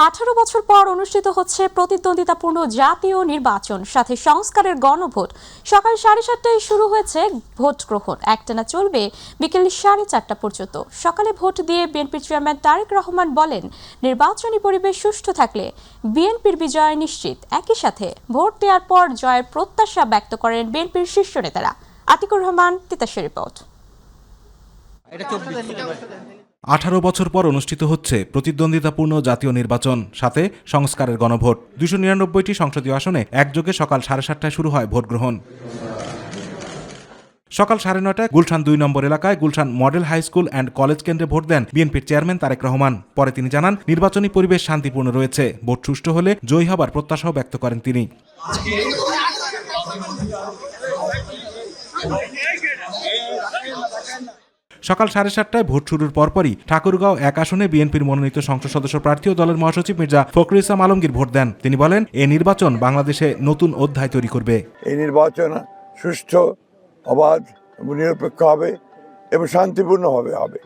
18 বছর পর অনুষ্ঠিত হচ্ছে প্রতিদ্বন্দ্বিতাপূর্ণ জাতীয় নির্বাচন, সাথে সংস্কারের গণভোট। সকাল 7:30টায় শুরু হয়েছে ভোট গ্রহণ, একটানা চলবে বিকেল 4:30টা পর্যন্ত। সকালে ভোট দিয়ে বিএনপির চেয়ারম্যান তারেক রহমান বলেন, নির্বাচনী পরিবেশ সুষ্ঠু থাকলে বিএনপির বিজয় নিশ্চিত। একই সাথে ভোট দেওয়ার পর জয়ের প্রত্যাশা ব্যক্ত করেন বিএনপির শীর্ষ নেতারা। আতিকুর রহমান, তিতাসের রিপোর্ট। 18 বছর পর অনুষ্ঠিত হচ্ছে প্রতিদ্বন্দ্বিতাপূর্ণ জাতীয় নির্বাচন, সাথে সংস্কারের গণভোট। 299টি সংসদীয় আসনে একযোগে সকাল 7:30টায় শুরু হয় ভোট গ্রহণ। সকাল 9:30টায় গুলশান 2 নম্বর এলাকায় Gulshan model high school and college কেন্দ্রে ভোট দেন বিএনপির চেয়ারম্যান তারেক রহমান। পরে তিনি জানান, নির্বাচনী পরিবেশ শান্তিপূর্ণ রয়েছে, ভোট সুষ্ঠু হলে জয়ী হবার প্রত্যাশাও ব্যক্ত করেন তিনি। সকাল 7:30টায় ভোট শুরুর পরপরই ঠাকুরগাঁও 1 আসনে বিএনপির মনোনীত সংসদ সদস্য প্রার্থী ও দলের মহাসচিব মির্জা ফখরুল ইসলাম আলমগীর ভোট দেন। তিনি বলেন, এই নির্বাচন বাংলাদেশে নতুন অধ্যায় তৈরি করবে। এই নির্বাচন সুষ্ঠু, অবাধ এবং নিরপেক্ষ হবে এবং শান্তিপূর্ণভাবে হবে।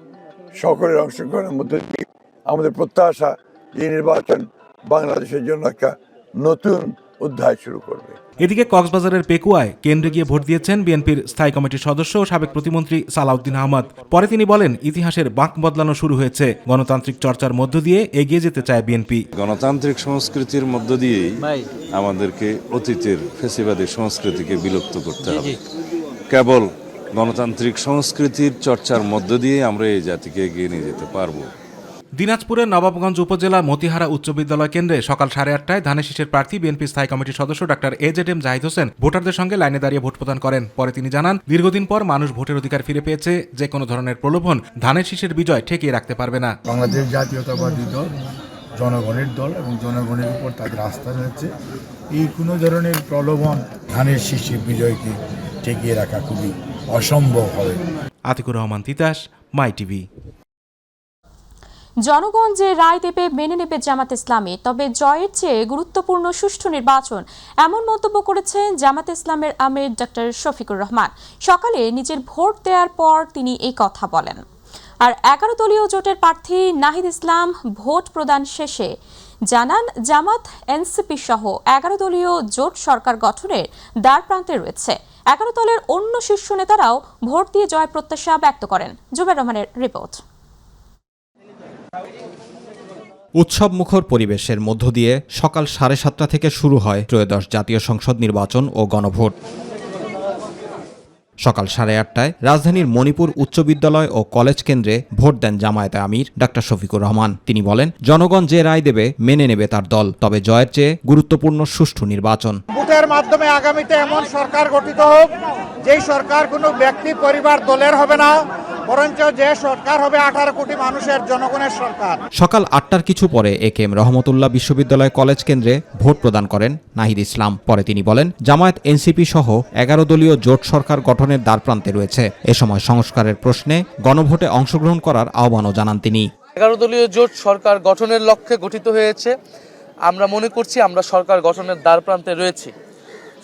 সকলের অংশগ্রহণের মধ্যে দিয়ে আমাদের প্রত্যাশা, এই নির্বাচন বাংলাদেশের জন্য একটা নতুন অধ্যায় শুরু করবে। এদিকে কক্সবাজারের পেকুয়ায় কেন্দ্রে গিয়ে ভোট দিয়েছেন বিএনপির স্থায়ী কমিটির সদস্য ও সাবেক প্রতিমন্ত্রী সালাউদ্দিন আহমদ। পরে তিনি বলেন, ইতিহাসের বাঁক বদলানো শুরু হয়েছে, গণতান্ত্রিক চর্চার মধ্য দিয়ে এগিয়ে যেতে চায় বিএনপি। গণতান্ত্রিক সংস্কৃতির মধ্য দিয়েই আমাদেরকে অতীতের ফ্যাসিবাদী সংস্কৃতিকে বিলুপ্ত করতে হবে। কেবল গণতান্ত্রিক সংস্কৃতির চর্চার মধ্য দিয়ে আমরা এই জাতিকে এগিয়ে নিয়ে যেতে পারবো। দিনাজপুরের নবাবগঞ্জ উপজেলা মতিহারা উচ্চ বিদ্যালয় কেন্দ্রে সকাল 8:30টায় ধানের শীষের প্রার্থী বিএনপি স্থায়ী কমিটির সদস্য ডাক্তার AZM জাহিদ হোসেন ভোটারদের সঙ্গে লাইনে দাঁড়িয়ে ভোট প্রদান করেন। পরে তিনি জানান, দীর্ঘদিন পর মানুষ ভোটের অধিকার ফিরে পেয়েছে, যে কোনো ধরনের প্রলোভন ধানের শীষের বিজয় ঠেকিয়ে রাখতে পারবে না। বাংলাদেশ জাতীয়তাবাদী দল জনগণের দল এবং জনগণের উপর তাদের আস্থা রয়েছে। এই কোনো ধরনের প্রলোভন ধানের শীষের বিজয়কে ঠেকিয়ে রাখা খুবই অসম্ভব হবে। আতিকুর রহমান, তিতাস, মাই টিভি। জনগণ যে রায় দেবে মেনে নেবে জামাত ইসলামী, তবে জয়ের চেয়ে গুরুত্বপূর্ণ সুষ্ঠু নির্বাচন, এমন মন্তব্য করেছেন জামাত ইসলামের আমির ডক্টর শফিকুর রহমান। সকালে নিজের ভোট দেওয়ার পর তিনি এই কথা বলেন। আর 11 দলীয় জোটের প্রার্থী নাহিদ ইসলাম ভোট প্রদান শেষে জানান, জামাত এনসিপি সহ 11 দলীয় জোট সরকার গঠনের দ্বারপ্রান্তে রয়েছে। 11 দলের অন্য শীর্ষ নেতারাও ভোট দিয়ে জয় প্রত্যাশা ব্যক্ত করেন। জুবের রহমানের রিপোর্ট। উৎসবমুখর পরিবেশের মধ্য দিয়ে সকাল 7:30টা থেকে শুরু হয় ত্রয়োদশ জাতীয় সংসদ নির্বাচন ও গণভোট। সকাল 8:30টায় রাজধানীর মণিপুর উচ্চ বিদ্যালয় ও কলেজ কেন্দ্রে ভোট দেন জামায়াতে আমির ডাক্তার শফিকুর রহমান। তিনি বলেন, জনগণ যে রায় দেবে মেনে নেবে তার দল, তবে জয়ের চেয়ে গুরুত্বপূর্ণ সুষ্ঠু নির্বাচন। ভোটের মাধ্যমে আগামীতে এমন সরকার গঠিত হোক, যেই সরকার কোনো ব্যক্তি পরিবার দলের হবে না, বরঞ্চ যে সরকার হবে 18 কোটি মানুষের, জনগণের সরকার। সকাল 8টার কিছু পরে AKM রহমতুল্লাহ বিশ্ববিদ্যালয় কলেজ কেন্দ্রে ভোট প্রদান করেন নাহিদ ইসলাম। পরে তিনি বলেন, জামায়াত এনসিপি সহ 11 দলীয় জোট সরকার গঠনের দ্বারপ্রান্তে রয়েছে। এ সময় সংস্কারের প্রশ্নে গণভোটে অংশগ্রহণ করার আহ্বানও জানান তিনি। 11 দলীয় জোট সরকার গঠনের লক্ষ্যে গঠিত হয়েছে। আমরা মনে করছি আমরা সরকার গঠনের দ্বারপ্রান্তে রয়েছি,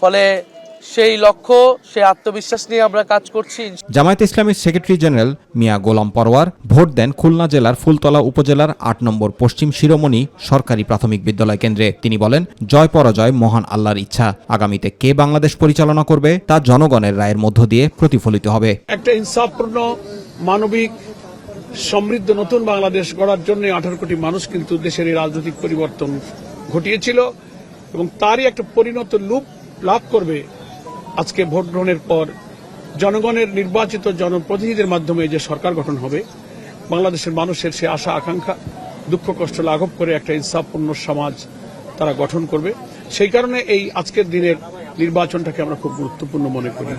ফলে সেই লক্ষ্য, সেই আত্মবিশ্বাস নিয়ে আমরা কাজ করছি। জামায়াত ইসলামীর সেক্রেটারি জেনারেল মিয়া গোলাম পরওয়ার ভোট দেন খুলনা জেলার ফুলতলা উপজেলার 8 নম্বর পশ্চিম শিরোমণি সরকারি প্রাথমিক বিদ্যালয় কেন্দ্রে। তিনি বলেন, জয় পরাজয় মহান আল্লাহর ইচ্ছা, আগামীতে কে বাংলাদেশ পরিচালনা করবে তা জনগণের রায়ের মধ্য দিয়ে প্রতিফলিত হবে। একটা ইনসাফপূর্ণ, মানবিক, সমৃদ্ধ নতুন বাংলাদেশ গড়ার জন্য 18 কোটি মানুষ কিন্তু দেশের এই রাজনৈতিক পরিবর্তন ঘটিয়েছিল এবং তারই একটা পরিণত রূপ লাভ করবে আজকে ভোট গ্রহণের পর জনগণের নির্বাচিত জনপ্রতিনিধিদের মাধ্যমে যে সরকার গঠন হবে। বাংলাদেশের মানুষের সে আশা আকাঙ্ক্ষা, দুঃখ কষ্ট লাঘব করে একটা ইনসাফপূর্ণ সমাজ তারা গঠন করবে। সেই কারণে এই আজকের দিনের নির্বাচনটাকে আমরা খুব গুরুত্বপূর্ণ মনে করি।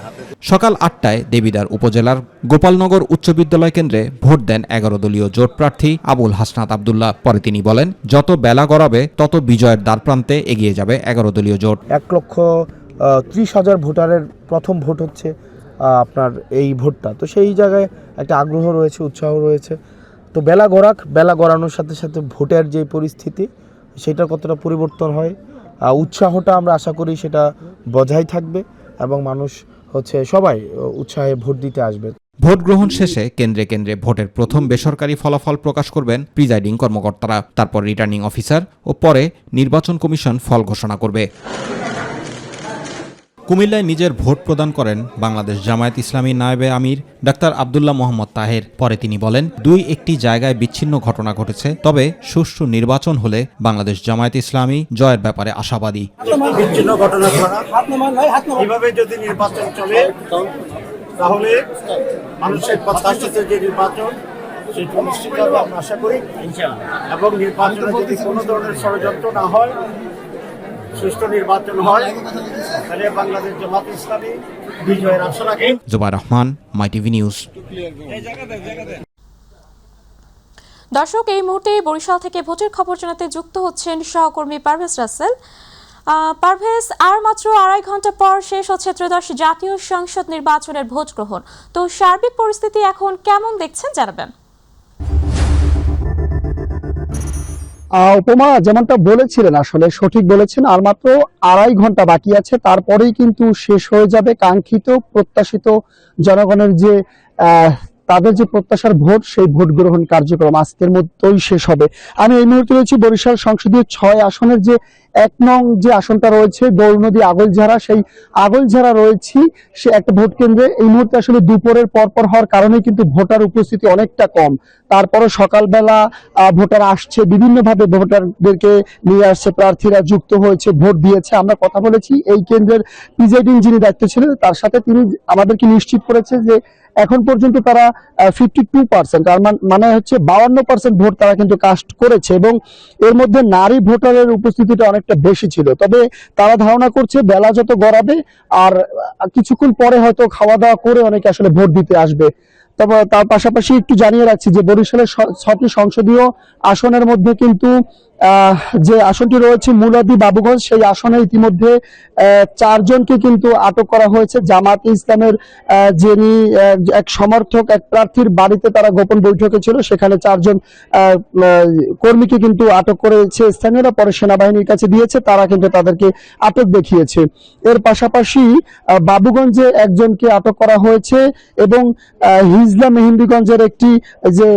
সকাল 8টায় দেবিদ্বার উপজেলার গোপালনগর উচ্চ বিদ্যালয় কেন্দ্রে ভোট দেন 11 দলীয় জোট প্রার্থী আবুল হাসনাত আব্দুল্লাহ। পরে তিনি বলেন, যত বেলা গড়াবে তত বিজয়ের দ্বারপ্রান্তে এগিয়ে যাবে 11 দলীয় জোট। 1,30,000 ভোটারের প্রথম ভোট হচ্ছে আপনার এই ভোটটা, তো সেই জায়গায় একটা আগ্রহ রয়েছে, উৎসাহ রয়েছে। তো বেলা গড়ানোর সাথে সাথে ভোটের যে পরিস্থিতি, সেটার কতটা পরিবর্তন হয়, উৎসাহটা আমরা আশা করি সেটা বজায় থাকবে এবং মানুষ সবাই উৎসাহে ভোট দিতে আসবে। ভোট গ্রহণ শেষে কেন্দ্রে কেন্দ্রে ভোটের প্রথম বেসরকারি ফলাফল প্রকাশ করবেন প্রিজাইডিং কর্মকর্তারা, তারপর রিটার্নিং অফিসার ও পরে নির্বাচন কমিশন ফল ঘোষণা করবে। কুমিল্লায় নিজের ভোট প্রদান করেন বাংলাদেশ জামায়াত ইসলামী নায়েবে আমির ডাক্তার আব্দুল্লাহ মোহাম্মদ তাহের। পরে তিনি বলেন, 2-1টি জায়গায় বিচ্ছিন্ন ঘটনা ঘটেছে, তবে সুষ্ঠু নির্বাচন হলে বাংলাদেশ জামায়াত ইসলামী জয়ের ব্যাপারে আশাবাদী। বিচ্ছিন্ন ঘটনা ছাড়া এভাবে যদি নির্বাচন চলে তাহলে মানুষের প্রত্যাশিত যে নির্বাচন সেটা নিশ্চিতভাবে আমরা আশা করি, এবং নির্বাচনে যদি কোনো ধরনের ষড়যন্ত্র না হয়, সুষ্ঠু নির্বাচন হয়, তাহলে বাংলাদেশ জামায়াত ইসলামী বিজয়ের আশা রাখে। জুবাইর রহমান, মাই টিভি নিউজ। দর্শক, এই মুহূর্তে বরিশাল থেকে ভোটের খবর জানাতে যুক্ত হচ্ছেন সহকর্মী পারভেজ রাসেল। পারভেজ, আর মাত্র 2.5 ঘন্টা পর শেষ হচ্ছে ত্রয়োদশ জাতীয় সংসদ নির্বাচনের ভোট গ্রহণ। তো সার্বিক পরিস্থিতি এখন কেমন দেখছেন জানাবেন? উপমা যেমনটা বলেছিলেন, আসলে সঠিক বলেছেন, আর মাত্র 2.5 ঘন্টা বাকি আছে, তারপরেই কিন্তু শেষ হয়ে যাবে কাঙ্ক্ষিত প্রত্যাশিত জনগণের যে তাদের যে প্রত্যাশার ভোট, সেই ভোট গ্রহণ কার্যক্রম আজকের মধ্যেই শেষ হবে। আমি এই মুহূর্তে রয়েছি বরিশাল সংসদীয় 6 আসনের যে 1 নং যে আসনটা রয়েছে দৌলনদী আগলঝাড়া, সেই আগলঝাড়া রয়েছি সে একটা ভোট কেন্দ্রে। এই মুহূর্তে আসলে দুপুরের পরপর হওয়ার কারণে কিন্তু ভোটার উপস্থিতি অনেকটা কম। তারপরও সকালবেলা ভোটার আসছে, বিভিন্নভাবে ভোটারদেরকে নিয়ে আসছে, প্রার্থীরা যুক্ত হয়েছে, ভোট দিয়েছে। আমরা কথা বলেছি এই কেন্দ্রের প্রিজাইডিং যিনি দায়িত্ব ছিলেন তার সাথে, তিনি আমাদেরকে নিশ্চিত করেছে যে এখন পর্যন্ত তারা 52%, তার মানে হচ্ছে 52% ভোট তারা কিন্তু কাস্ট করেছে, এবং এর মধ্যে নারী ভোটারের উপস্থিতিটা অনেকটা বেশি ছিল। তবে তারা ধারণা করছে বেলা যত গড়াবে আর কিছুক্ষণ পরে হয়তো খাওয়া দাওয়া করে অনেকে আসলে ভোট দিতে আসবে। তবে তার পাশাপাশি একটু জানিয়ে রাখছি যে বরিশালের 6টি সংসদীয় আসনের মধ্যে কিন্তু যে আসনটি রয়েছে মুলাদি বাবুগঞ্জ, সেই আসনে ইতিমধ্যে 4 জনকে কিন্তু আটক করা হয়েছে। জামায়াতে ইসলামের যিনি এক সমর্থক, এক প্রার্থীর বাড়িতে তারা গোপন বৈঠকে ছিল, সেখানে 4 জন কর্মীকে কিন্তু আটক করেছে স্থানীয়রা, পরে সেনাবাহিনীর কাছে দিয়েছে, তারা কিন্তু তাদেরকে আটক দেখিয়েছে। এর পাশাপাশি বাবুগঞ্জে একজনকে আটক করা হয়েছে, এবং হিজলা মেহেন্দিগঞ্জের একটি যে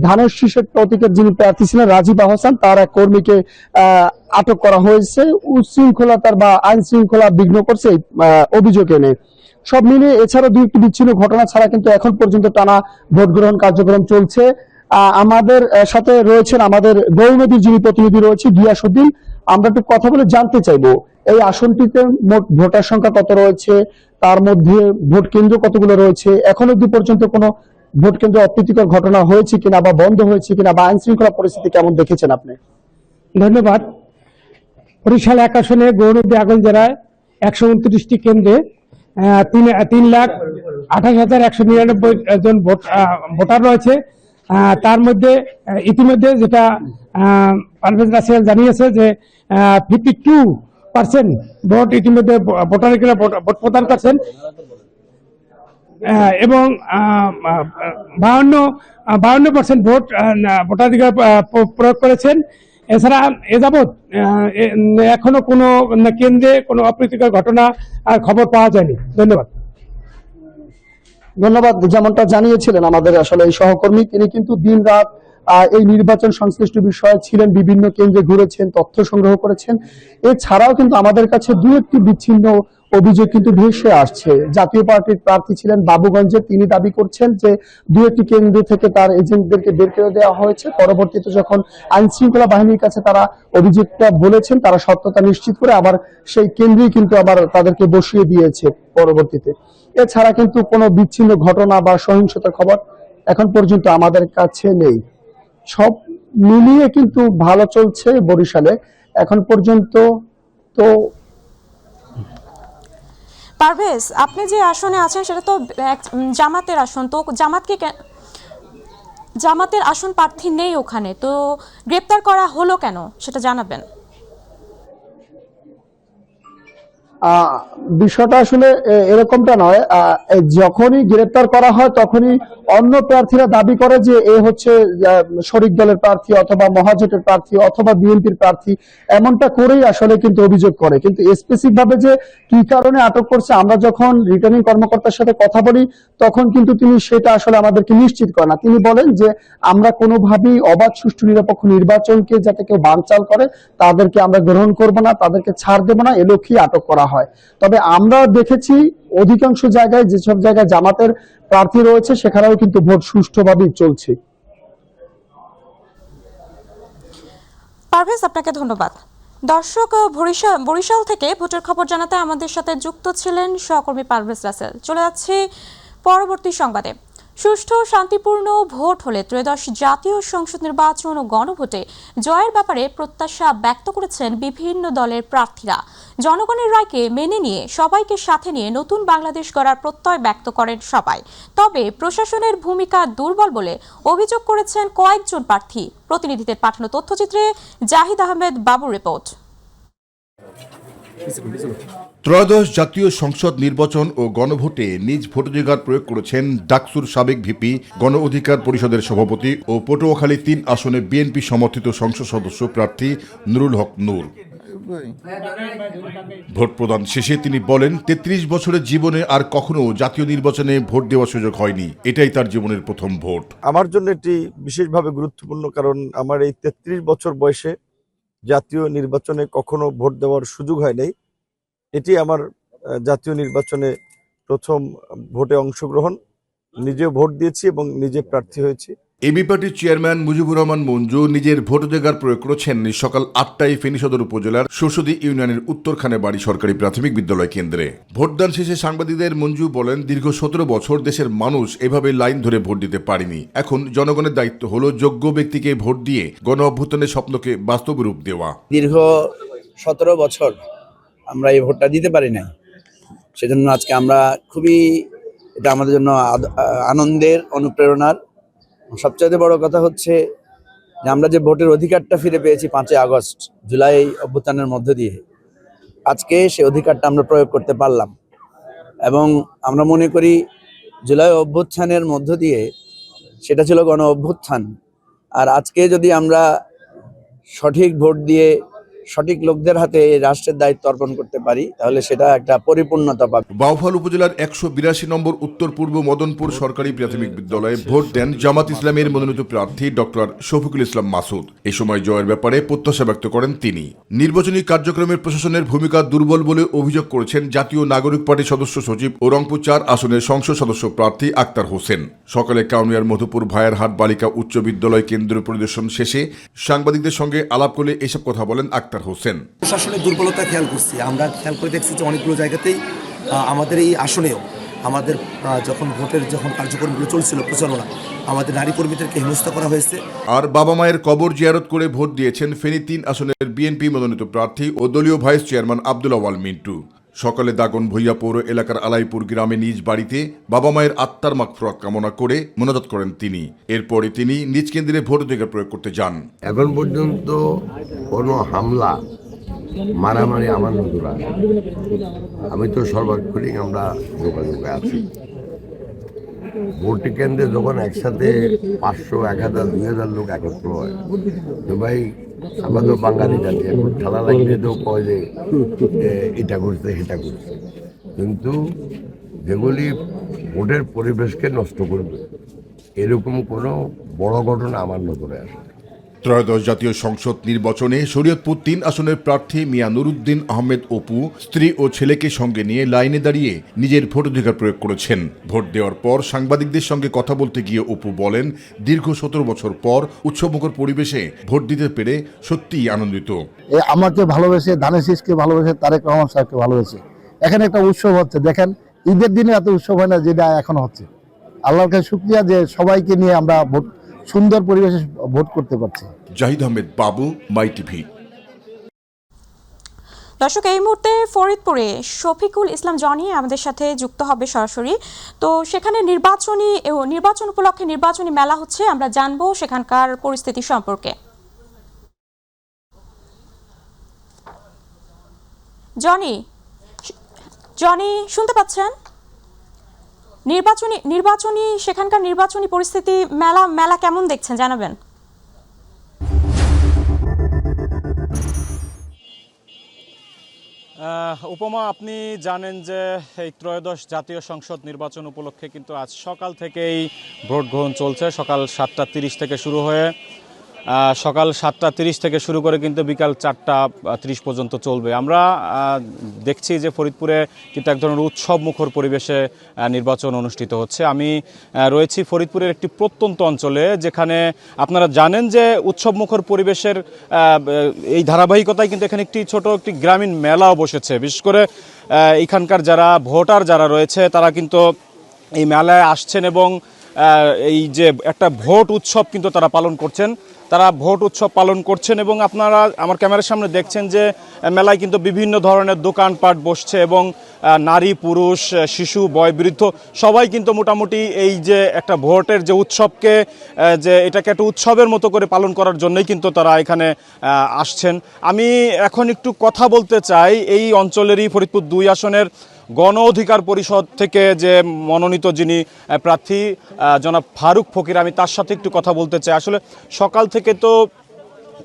ধানের শীষের প্রতীকের যিনি প্রার্থী ছিলেন রাজীব আহসান, তার এক কর্মীকে আটক করা হয়েছে উচ্ছৃঙ্খলতার বা আইন শৃঙ্খলা বিঘ্ন করছে অভিযোগ এনে। সব মিলিয়ে এছাড়া 2টি বিচ্ছিন্ন ঘটনা ছাড়া কিন্তু এখন পর্যন্ত টানা ভোট গ্রহণ কার্যক্রম চলছে। আমাদের সাথে রয়েছেন আমাদের গৌরনদীর যিনি প্রতিনিধি রয়েছে গিয়াসউদ্দিন, আমরা একটু কথা বলে জানতে চাইবো এই আসনটিতে মোট ভোটার সংখ্যা কত রয়েছে, তার মধ্যে ভোট কেন্দ্র কতগুলো রয়েছে, এখন অবধি পর্যন্ত কোনো ভোট কেন্দ্র অপ্রীতিকর ঘটনা হয়েছে কিনা বা বন্ধ হয়েছে কিনা, বা আইন শৃঙ্খলা পরিস্থিতি কেমন দেখেছেন আপনি? ধন্যবাদ। বরিশাল 1 আসনে গৌরনদী আগলঝাড়ায় 129টি কেন্দ্রে 3,28,199 জন ভোটার রয়েছে। তার মধ্যে ইতিমধ্যে যেটা পারভেজ রাসেল জানিয়েছে যে 52% ভোট ইতিমধ্যে ভোটারেরা ভোট প্রদান করছেন, এবং 52% ভোট ভোটাধিকার প্রয়োগ করেছেন। এছাড়া এ যাবৎ এখনো কোনো কেন্দ্রে কোনো অপ্রীতিকর ঘটনা আর খবর পাওয়া যায়নি। ধন্যবাদ। ধন্যবাদ। যেমনটা জানিয়েছিলেন আমাদের আসলে এই সহকর্মী, তিনি কিন্তু দিন রাত এই নির্বাচন সংশ্লিষ্ট বিষয়ে ছিলেন, বিভিন্ন কেন্দ্রে ঘুরেছেন, তথ্য সংগ্রহ করেছেন। এছাড়াও কিন্তু আমাদের কাছে 2-1টি বিচ্ছিন্ন অভিযোগ কিন্তু ভেসে আসছে। জাতীয় পার্টির প্রার্থী ছিলেন বাবুগঞ্জে, তিনি দাবি করছেন যে 2-1টি কেন্দ্র থেকে তার এজেন্টদেরকে বের করে দেওয়া হয়েছে। পরবর্তীতে যখন আইন শৃঙ্খলা বাহিনীর কাছে তারা অভিযোগটা বলেছেন, তারা সত্যতা নিশ্চিত করে আবার সেই কেন্দ্রেই কিন্তু আবার তাদেরকে বসিয়ে দিয়েছে পরবর্তীতে। এছাড়া কিন্তু কোনো বিচ্ছিন্ন ঘটনা বা সহিংসতার খবর এখন পর্যন্ত আমাদের কাছে নেই। সব মিলিয়ে কিন্তু ভালো চলছে বরিশালে এখন পর্যন্ত। তো পারভেজ, আপনি যে আসনে আছেন সেটা তো জামাতের আসন, তো জামাতের আসন প্রার্থী নেই ওখানে, তো গ্রেপ্তার করা হলো কেন সেটা জানাবেন? বিষয়টা আসলে এরকমটা নয়। যখনই গ্রেপ্তার করা হয় তখনই অন্য প্রার্থীরা দাবি করে যে এ হচ্ছে শরিক দলের প্রার্থী অথবা মহাজোটের প্রার্থী অথবা বিএনপির প্রার্থী, এমনটা করেই আসলে কিন্তু অভিযোগ করে। কিন্তু স্পেসিফিক ভাবে যে কি কারণে আটক করছে, আমরা যখন রিটার্নিং কর্মকর্তার সাথে কথা বলি তখন কিন্তু তিনি সেটা আসলে আমাদেরকে নিশ্চিত করেন না। তিনি বলেন যে আমরা কোনোভাবেই অবাধ সুষ্ঠু নিরপেক্ষ নির্বাচনকে যাতে কেউ বানচাল করে তাদেরকে আমরা গ্রহণ করব না, তাদেরকে ছাড় দেব না, এ লক্ষ্যেই আটক করা হয়। তবে আমরা দেখেছি অধিকাংশ জায়গায়, যেসব জায়গায় জামাতের প্রার্থী রয়েছে সেখানেও কিন্তু ভোট সুষ্ঠুভাবেই চলছে। পারভেজ, আপনাকে ধন্যবাদ। দর্শক, বরিশাল থেকে ভোটের খবর জানাতে আমাদের সাথে যুক্ত ছিলেন সহকর্মী পারভেজ রাসেল। চলে যাচ্ছি পরবর্তী সংবাদে। সুষ্ঠু শান্তিপূর্ণ ভোট হলে ত্রয়োদশ জাতীয় সংসদ নির্বাচন ও গণভোটে জয়ের ব্যাপারে প্রত্যাশা ব্যক্ত করেছেন বিভিন্ন দলের প্রার্থীরা। জনগণের রায়কে মেনে নিয়ে সবাইকে সাথে নিয়ে নতুন বাংলাদেশ গড়ার প্রত্যয় ব্যক্ত করেন সবাই। তবে প্রশাসনের ভূমিকা দুর্বল বলে অভিযোগ করেছেন কয়েকজন প্রার্থী। প্রতিনিধিদের পাঠানো তথ্যচিত্রে জাহিদ আহমেদ বাবুর রিপোর্ট। ত্রয়োদশ জাতীয় সংসদ নির্বাচন ও গণভোটে নিজ ভোটাধিকার প্রয়োগ করেছেন ডাকসুর সাবেক ভিপি, গণ অধিকার পরিষদের সভাপতি ও পটুয়াখালী ৩ আসনে বিএনপি সমর্থিত সংসদ সদস্য প্রার্থী নুরুল হক নূর। ভোট প্রদান শেষে তিনি বলেন, ৩৩ বছরের জীবনে আর কখনো জাতীয় নির্বাচনে ভোট দেওয়ার সুযোগ হয়নি, এটাই তার জীবনের প্রথম ভোট। আমার জন্য এটি বিশেষভাবে গুরুত্বপূর্ণ, কারণ আমার এই ৩৩ বছর বয়সে জাতীয় নির্বাচনে কখনো ভোট দেওয়ার সুযোগ হয় নাই। এটি আমার জাতীয় নির্বাচনে প্রথম ভোটে অংশগ্রহণ। নিজেও ভোট দিয়েছি এবং নিজে প্রার্থী হয়েছি। এবি পার্টির চেয়ারম্যান মুজিবুর রহমান মঞ্জু নিজের ভোটাধিকার প্রয়োগ করেছেন সকাল ৮টায় ফেনী সদর উপজেলার শোষদী ইউনিয়নের উত্তরখানে বাড়ি সরকারি প্রাথমিক বিদ্যালয় কেন্দ্রে। ভোটদান শেষে সাংবাদিকদের মঞ্জু বলেন, দীর্ঘ ১৭ বছর দেশের মানুষ এভাবে লাইন ধরে ভোট দিতে পারেনি। এখন জনগণের দায়িত্ব হলো যোগ্য ব্যক্তিকে ভোট দিয়ে গণ অভ্যুত্থানের স্বপ্নকে বাস্তব রূপ দেওয়া। দীর্ঘ ১৭ বছর আমরা এই ভোটটা দিতে পারি না, সেজন্য আজকে আমরা খুবই, এটা আমাদের জন্য আনন্দের, অনুপ্রেরণার। সবচেয়ে বড় কথা হচ্ছে যে আমরা যে ভোটের অধিকারটা ফিরে পেয়েছি ৫ই আগস্ট জুলাই অভ্যুত্থানের মধ্য দিয়ে, আজকে সে অধিকারটা আমরা প্রয়োগ করতে পারলাম। এবং আমরা মনে করি জুলাই অভ্যুত্থানের মধ্য দিয়ে সেটা ছিল গণ অভ্যুত্থান। আর আজকে যদি আমরা সঠিক ভোট দিয়ে সঠিক লোকদের হাতে এই রাষ্ট্রের দায়িত্ব অর্পণ করতে পারি তাহলে সেটা একটা পরিপূর্ণতা পাবে। বাউফল উপজেলার ১৮২ নম্বর উত্তর পূর্ব মদনপুর সরকারি প্রাথমিক বিদ্যালয়ে ভোট দেন জামাত ইসলামের মনোনীত প্রার্থী ডক্টর শফিকুল ইসলাম মাসুদ। এই সময় জয়ের ব্যাপারে প্রত্যাশা ব্যক্ত করেন তিনি। নির্বাচনী কার্যক্রমে প্রশাসনের ভূমিকা দুর্বল বলে অভিযোগ করেছেন জাতীয় নাগরিক পার্টির সদস্য সচিব ও রংপুর ৪ আসনের সংসদ সদস্য প্রার্থী আক্তার হোসেন। সকালে কাউনিয়ার মধুপুর ভায়ারহাট বালিকা উচ্চ বিদ্যালয় কেন্দ্র পরিদর্শন শেষে সাংবাদিকদের সঙ্গে আলাপ করে এসব কথা বলেন আক্তার হোসেন। প্রশাসনের দুর্বলতা খেয়াল করছি, আমরা খেয়াল করে দেখছি যে অনেকগুলো জায়গাতেই আমাদের এই আসনেও আমাদের যখন ভোটের কার্যক্রমগুলো চলছিল প্রচারণা, আমাদের নারী কর্মীদেরকে হেনস্থা করা হয়েছে। আর বাবা মায়ের কবর জিয়ারত করে ভোট দিয়েছেন ফেনী ৩ আসনের বিএনপি মনোনীত প্রার্থী ও দলীয় ভাইস চেয়ারম্যান আব্দুল আওয়াল মিন্টু। সকালে দাগন ভুইয়া পৌর এলাকার আলাইপুর গ্রামে নিজ বাড়িতে বাবা মায়ের আত্মার মাগফিরাত কামনা করে মোনাজাত করেন তিনি। এরপরে তিনি নিজ কেন্দ্রে ভোটাধিকার প্রয়োগ করতে যান। এখন পর্যন্ত কোনো হামলা মারামারি আমার নজর আসে, আমি তো সর্বাক্ষণিক আমরা যোগাযোগে আছি। ভোট কেন্দ্রে যখন একসাথে ৫০০, ১০০০, ২০০০ লোক একত্র হয়, তো ভাই আমরা তো বাঙালি জাতি, এখন খেলা লাগলে তো কয় যে এটা করছে সেটা করছে, কিন্তু যেগুলি ভোটের পরিবেশকে নষ্ট করবে এরকম কোনো বড় ঘটনা আমার নজরে আসে। ত্রয়োদশ জাতীয় সংসদ নির্বাচনে শরীয়তপুর ৩ আসনের প্রার্থী মিয়া নুরুদ্দিন আহমেদ অপু স্ত্রী ও ছেলেকে সঙ্গে নিয়ে লাইনে দাঁড়িয়ে নিজের ভোটাধিকার প্রয়োগ করেছেন। ভোট দেওয়ার পর সাংবাদিকদের সঙ্গে কথা বলতে গিয়ে অপু বলেন, দীর্ঘ ১৭ বছর পর উৎসবমুখর পরিবেশে ভোট দিতে পেরে সত্যিই আনন্দিত। আমাকে ভালোবেসে, ধানের শীষকে ভালোবেসে, তারেক রহমান সাহেবকে ভালোবেসে এখানে একটা উৎসব হচ্ছে। দেখেন, ঈদের দিনে এত উৎসব হয় না যেটা এখন হচ্ছে। আল্লাহর কাছে শুকরিয়া যে সবাইকে নিয়ে আমরা সুন্দর পরিবেশে ভোট করতে পারছি। জাহিদ আহমেদ বাবু, মাই টিভি। দর্শক, এই মুহূর্তে ফরিদপুরে শফিকুল ইসলাম জনি আমাদের সাথে যুক্ত হবে সরাসরি। তো সেখানে নির্বাচন উপলক্ষে নির্বাচনী মেলা হচ্ছে, আমরা জানবো সেখানকার পরিস্থিতি সম্পর্কে। জনি, জনি শুনতে পাচ্ছেন? নির্বাচনী সেখানকার নির্বাচনী পরিস্থিতি মেলা কেমন দেখছেন জানাবেন। উপমা, আপনি জানেন যে এই ত্রয়োদশ জাতীয় সংসদ নির্বাচন উপলক্ষে কিন্তু আজ সকাল থেকেই ভোট গ্রহণ চলছে। সকাল 7:30 থেকে শুরু হয়ে সকাল 7:30 থেকে শুরু করে কিন্তু বিকাল 4:30 পর্যন্ত চলবে। আমরা দেখছি যে ফরিদপুরে কিন্তু এক ধরনের উৎসব মুখর পরিবেশে নির্বাচন অনুষ্ঠিত হচ্ছে। আমি রয়েছি ফরিদপুরের একটি প্রত্যন্ত অঞ্চলে, যেখানে আপনারা জানেন যে উৎসব মুখর পরিবেশের এই ধারাবাহিকতায় কিন্তু এখানে একটি গ্রামীণ মেলাও বসেছে। বিশেষ করে এখানকার যারা রয়েছে তারা কিন্তু এই মেলায় আসছেন এবং এই যে একটা ভোট উৎসব কিন্তু তারা পালন করছেন এবং আপনারা আমার ক্যামেরার সামনে দেখছেন যে মেলায় কিন্তু বিভিন্ন ধরনের দোকানপাট বসছে এবং নারী, পুরুষ, শিশু, বয়োবৃদ্ধ সবাই কিন্তু মোটামুটি এই যে একটা ভোটের যে উৎসবকে যে এটাকে একটা উৎসবের মতো করে পালন করার জন্যই কিন্তু তারা এখানে আসছেন। আমি এখন একটু কথা বলতে চাই এই অঞ্চলেরই ফরিদপুর 2 আসনের গণ অধিকার পরিষদ থেকে যে মনোনীত যিনি প্রার্থী জনাব ফারুক ফকির, আমি তার সাথে একটু কথা বলতে চাই। আসলে সকাল থেকে তো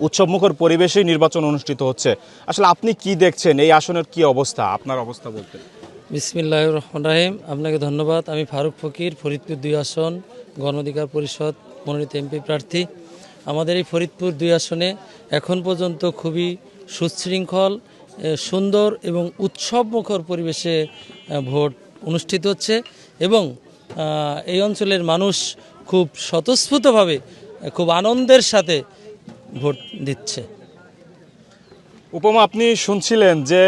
উৎসবমুখর পরিবেশেই নির্বাচন অনুষ্ঠিত হচ্ছে, আসলে আপনি কি দেখছেন এই আসনের কি অবস্থা, আপনার অবস্থা বলতে? বিসমিল্লাহির রহমানির রহিম। আপনাকে ধন্যবাদ। আমি ফারুক ফকির, ফরিদপুর 2 আসন গণ অধিকার পরিষদ মনোনীত এমপি প্রার্থী। আমাদের এই ফরিদপুর 2 আসনে এখন পর্যন্ত খুবই সুশৃঙ্খল, সুন্দর এবং উৎসবমুখর পরিবেশে ভোট অনুষ্ঠিত হচ্ছে এবং এই অঞ্চলের মানুষ খুব স্বতঃস্ফূর্তভাবে খুব আনন্দের সাথে ভোট দিচ্ছে। উপমা, আপনি শুনছিলেন যে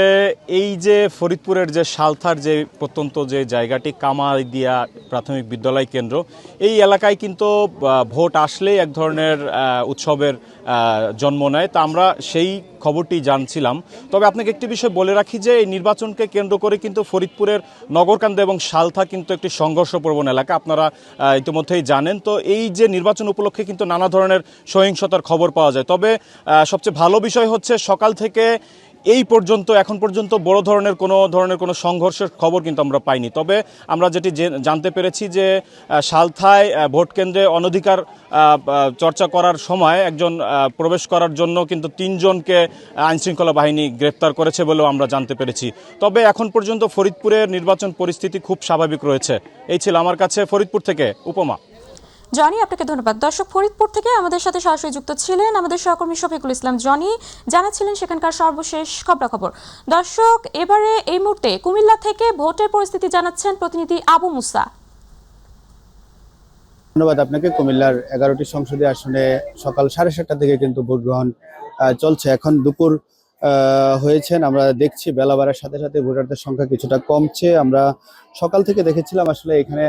এই যে ফরিদপুরের যে সালথার যে প্রত্যন্ত যে জায়গাটি কামারদিয়া প্রাথমিক বিদ্যালয় কেন্দ্র, এই এলাকায় কিন্তু ভোট আসলেই এক ধরনের উৎসবের জন্ম নেয়। তা আমরা সেই খবরটি জানছিলাম। তবে আপনাকে একটি বিষয় বলে রাখি যে এই নির্বাচনকে কেন্দ্র করে কিন্তু ফরিদপুরের নগরকান্দা এবং সালথা কিন্তু একটি সংঘর্ষপ্রবণ এলাকা, আপনারা ইতিমধ্যেই জানেন। তো এই যে নির্বাচন উপলক্ষে কিন্তু নানা ধরনের সহিংসতার খবর পাওয়া যায়। তবে সবচেয়ে ভালো বিষয় হচ্ছে সকাল থেকে এখন পর্যন্ত বড় ধরনের কোনো সংঘর্ষের খবর কিন্তু আমরা পাইনি। তবে আমরা যেটি জানতে পেরেছি যে সালথায় ভোট কেন্দ্রে অনধিকার চর্চা করার সময় একজন প্রবেশ করার জন্য কিন্তু 3 জনকে আইনশৃঙ্খলা বাহিনী গ্রেপ্তার করেছে বলেও আমরা জানতে পেরেছি। তবে এখন পর্যন্ত ফরিদপুরের নির্বাচন পরিস্থিতি খুব স্বাভাবিক রয়েছে। এই ছিল আমার কাছে ফরিদপুর থেকে উপমা। জনি, আপনাকে ধন্যবাদ। দর্শক, ফরিদপুর থেকে আমাদের সাথে সরাসরি যুক্ত ছিলেন আমাদের সহকর্মী শফিকুল ইসলাম জনি, জানাচ্ছিলেন সেখানকার সর্বশেষ খবরাখবর। দর্শক, এবারে এই মুহূর্তে কুমিল্লা থেকে ভোটের পরিস্থিতি জানাচ্ছেন প্রতিনিধি আবু মুসা। ধন্যবাদ আপনাকে। কুমিল্লার 11টি সংসদীয় আসনে সকাল 7:30 থেকে কিন্তু ভোট গ্রহণ চলছে। এখন দুপুর হয়েছেন, আমরা দেখছি বেলা বাড়ার সাথে সাথে ভোটারদের সংখ্যা কিছুটা কমছে। আমরা সকাল থেকে দেখেছিলাম আসলে এখানে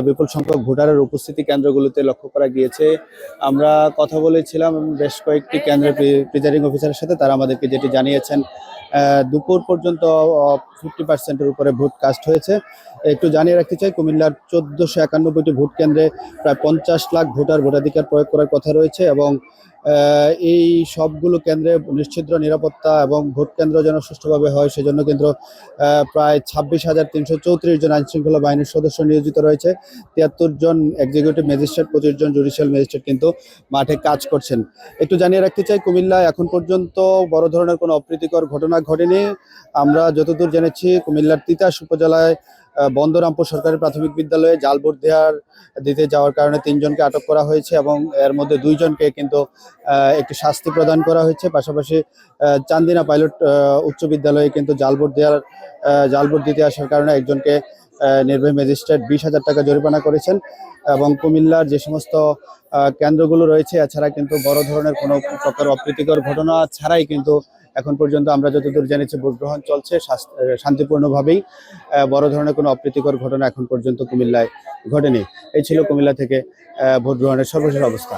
বিপুল সংখ্যক ভোটারের উপস্থিতি কেন্দ্রগুলোতে লক্ষ্য করা গিয়েছে। আমরা কথা বলেছিলাম বেশ কয়েকটি কেন্দ্রের প্রিজাইডিং অফিসারের সাথে, তারা আমাদেরকে যেটি জানিয়েছেন দুপুর পর্যন্ত 50%-এর উপরে ভোট কাস্ট হয়েছে। একটু জানিয়ে রাখতে চাই, কুমিল্লার 1491টি ভোট কেন্দ্রে প্রায় 50 লাখ ভোটাধিকার প্রয়োগ করার কথা রয়েছে এবং এই সবগুলো কেন্দ্রে নিশ্চিদ্র নিরাপত্তা এবং ভোট কেন্দ্র যেন সুষ্ঠুভাবে হয় সেজন্য কিন্তু প্রায় 26,334 জন আইনশৃঙ্খলা বাহিনীর সদস্য নিয়োজিত রয়েছে। 73 জন এক্সিকিউটিভ ম্যাজিস্ট্রেট, 25 জন জুডিশিয়াল ম্যাজিস্ট্রেট কিন্তু মাঠে কাজ করছেন। একটু জানিয়ে রাখতে চাই, কুমিল্লায় এখন পর্যন্ত বড় ধরনের কোনো অপ্রীতিকর ঘটনা ঘটেনি। আমরা যতদূর জেনেছি, কুমিল্লার তিতাস উপজেলায় বন্দরামপুর সরকারি প্রাথমিক বিদ্যালয়ে জাল ভোট দিতে যাওয়ার কারণে 3 জনকে আটক করা হয়েছে এবং এর মধ্যে 2 জনকে কিন্তু একটি শাস্তি প্রদান করা হয়েছে। পাশাপাশি চান্দিনা পাইলট উচ্চ বিদ্যালয়ে কিন্তু জাল ভোট দিতে আসার কারণে একজনকে নির্বাহী ম্যাজিস্ট্রেট 20,000 টাকা জরিমানা করেছেন এবং কুমিল্লার যে সমস্ত কেন্দ্রগুলো রয়েছে এছাড়া কিন্তু বড় ধরনের কোনো প্রকার অপ্রীতিকর ঘটনা ছাড়াই কিন্তু এখন পর্যন্ত আমরা যতদূর জেনেছি ভোট গ্রহণ চলছে শান্তিপূর্ণভাবেই। বড় ধরনের কোনো অপ্রীতিকর ঘটনা এখন পর্যন্ত কুমিল্লায় ঘটেনি। এই ছিল কুমিল্লা থেকে ভোট গ্রহণের সর্বশেষ অবস্থা।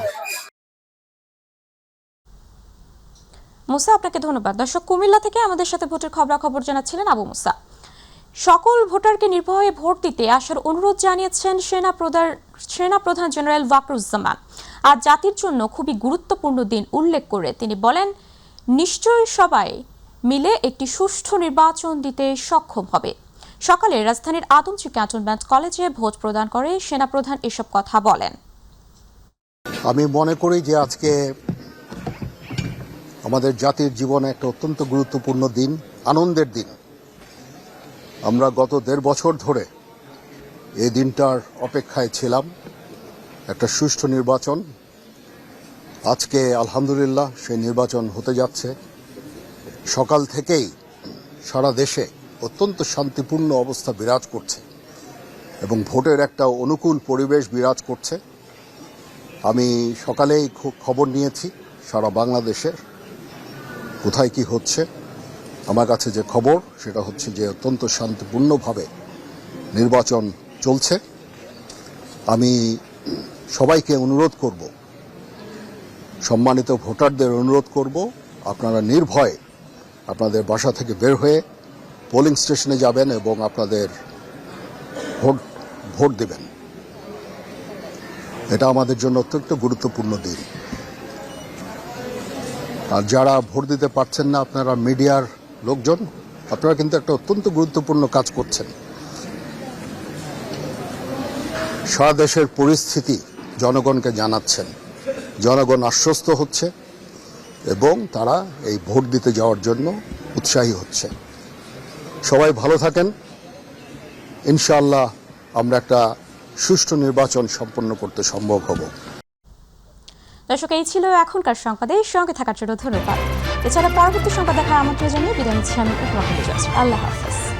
মুসা, আপনাকে ধন্যবাদ। দর্শক, কুমিল্লা থেকে আমাদের সাথে ভোটের খবরাখবর জানাচ্ছিলেন আবু মুসা। সকল ভোটারকে নির্ভয়ে ভোট দিতে আসার অনুরোধ জানিয়েছেন সেনাপ্রধান জেনারেল ওয়াকরুজ্জামান। আজ জাতির জন্য খুবই গুরুত্বপূর্ণ দিন উল্লেখ করে তিনি বলেন, নিশ্চয়ই সবাই মিলে একটি সুষ্ঠু নির্বাচন দিতে সক্ষম হবে। সকালে রাজধানীর আদমজী ক্যান্টনমেন্ট কলেজে ভোট প্রদান করে সেনাপ্রধান এসব কথা বলেন। আমি মনে করি যে আজকে আমাদের জাতির জীবনে একটা অত্যন্ত গুরুত্বপূর্ণ দিন, আনন্দের দিন। আমরা গত 1.5 বছর ধরে এই দিনটার অপেক্ষায় ছিলাম, একটা সুষ্ঠু নির্বাচন। আজকে আলহামদুলিল্লাহ সেই নির্বাচন হতে যাচ্ছে। সকাল থেকেই সারা দেশে অত্যন্ত শান্তিপূর্ণ অবস্থা বিরাজ করছে এবং ভোটের একটা অনুকূল পরিবেশ বিরাজ করছে। আমি সকালেই খবর নিয়েছি সারা বাংলাদেশের কোথায় কি হচ্ছে। আমার কাছে যে খবর সেটা হচ্ছে যে অত্যন্ত শান্তিপূর্ণভাবে নির্বাচন চলছে। আমি সবাইকে অনুরোধ করব, সম্মানিত ভোটারদের অনুরোধ করব, আপনারা নির্ভয়ে আপনাদের বাসা থেকে বের হয়ে পোলিং স্টেশনে যাবেন এবং আপনাদের ভোট দেবেন। এটা আমাদের জন্য অত্যন্ত গুরুত্বপূর্ণ দিন। আর যারা ভোট দিতে পারছেন না, আপনারা মিডিয়ার লোকজন, আপনারা কিন্তু একটা অত্যন্ত গুরুত্বপূর্ণ কাজ করছেন। সারা দেশের পরিস্থিতি জনগণকে জানাচ্ছেন, জনগণ আশ্বস্ত হচ্ছে এবং তারা এই ভোট দিতে যাওয়ার জন্য উৎসাহী হচ্ছে। সবাই ভালো থাকেন। ইনশাআল্লাহ আমরা একটা সুষ্ঠু নির্বাচন সম্পন্ন করতে সম্ভব হব। দর্শক, এই ছিল এখনকার সংবাদে সঙ্গে থাকার জন্য ধন্যবাদ। এছাড়া পরবর্তী সংবাদ দেখার আমন্ত্রণ জানিয়ে বিদায় নিচ্ছি আমি। আল্লাহ হাফেজ।